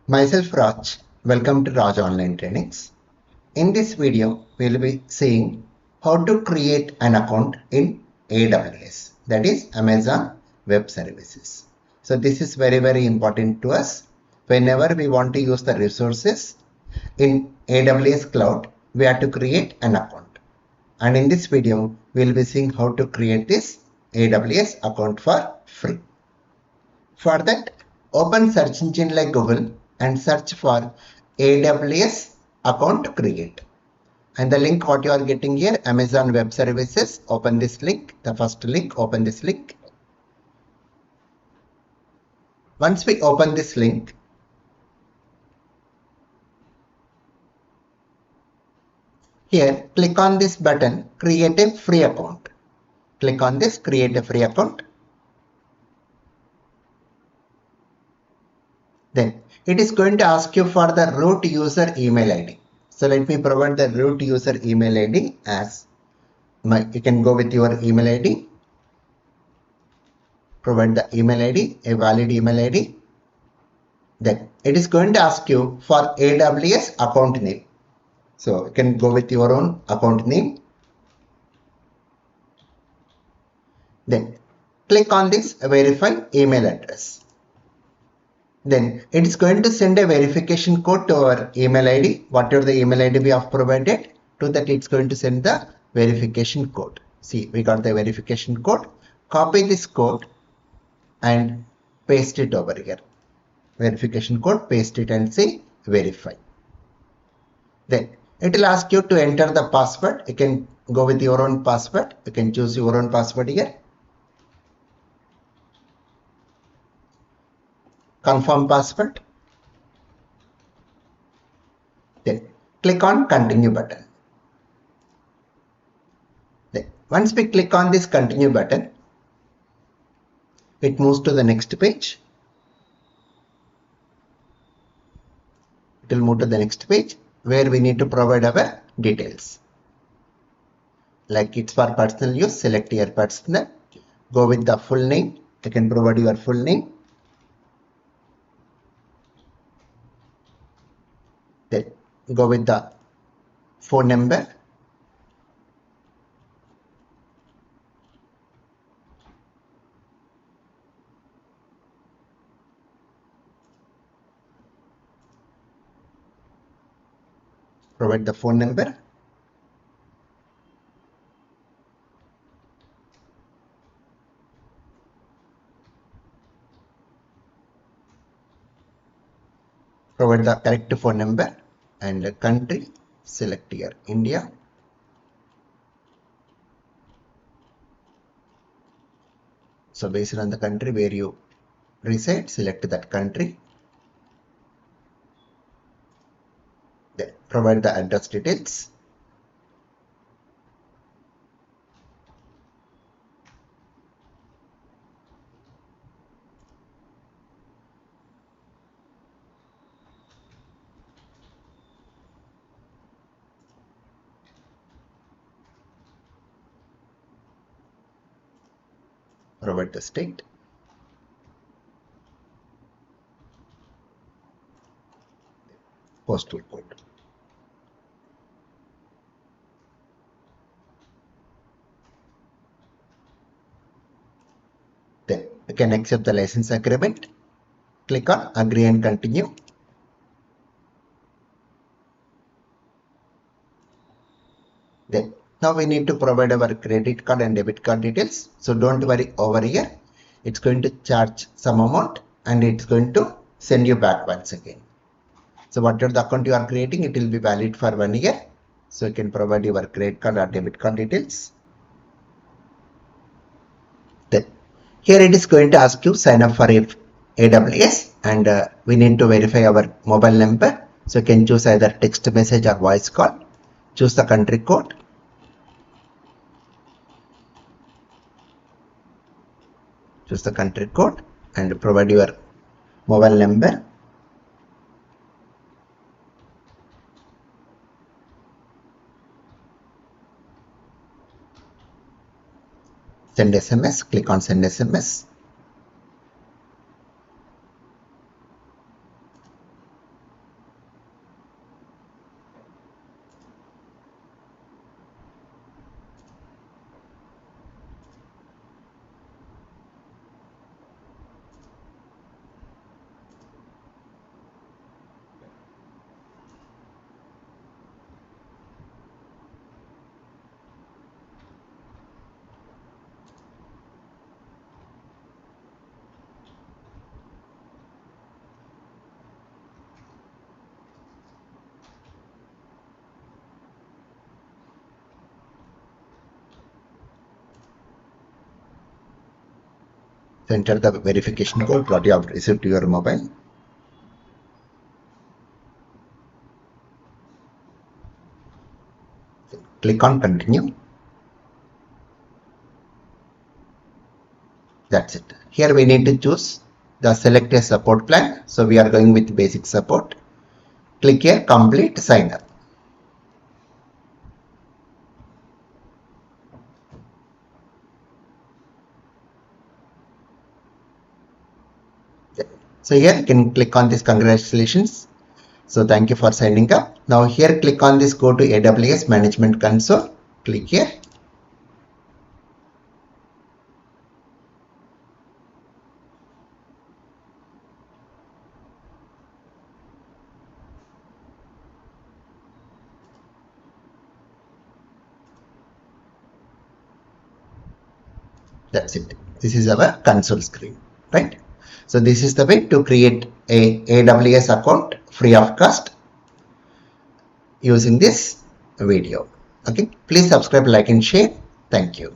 Myself Raj, welcome to Raj Online Trainings. In this video, we will be seeing how to create an account in AWS, that is Amazon Web Services. So this is very important to us. Whenever we want to use the resources in AWS Cloud, we have to create an account. And in this video, we will be seeing how to create this AWS account for free. For that, open search engine like Google and search for AWS account create. And the link what you are getting here, Amazon Web Services, open this link, the first link, open this link. Once we open this link, here click on this button, create a free account. Click on this, create a free account. Then it is going to ask you for the root user email ID. So let me provide the root user email ID as you can go with your email ID. Provide the email ID, a valid email ID. Then it is going to ask you for AWS account name. So you can go with your own account name. Then click on this verify email address. Then it is going to send a verification code to our email ID. Whatever the email ID we have provided, to that it's going to send the verification code. See, we got the verification code. Copy this code and paste it over here. Verification code, paste it and say verify. Then it will ask you to enter the password. You can go with your own password. You can choose your own password here. Confirm password. Then click on continue button. Then once we click on this continue button, it moves to the next page. It will move to the next page where we need to provide our details. Like it's for personal use, select your personal. Go with the full name. You can provide your full name. Then go with the phone number. Provide the phone number. Provide the correct phone number and country. Select here India. So based on the country where you reside, select that country. Then provide the address details. Provide the state. Postal code. Then you can accept the license agreement. Click on agree and continue. Then now we need to provide our credit card and debit card details. So don't worry over here. It's going to charge some amount and it's going to send you back once again. So whatever the account you are creating, it will be valid for 1 year. So you can provide your credit card or debit card details. Then here it is going to ask you sign up for AWS and we need to verify our mobile number. So you can choose either text message or voice call. Choose the country code. Choose the country code and provide your mobile number. Send SMS, click on send SMS. So enter the verification code what you have received to your mobile. Click on continue. That's it. Here we need to choose the select a support plan. So we are going with basic support. Click here complete sign up. So here you can click on this congratulations. So thank you for signing up. Now here click on this go to AWS management console. Click here. That's it. This is our console screen, right? So this is the way to create a AWS account free of cost using this video. Okay, please subscribe, like and share. Thank you.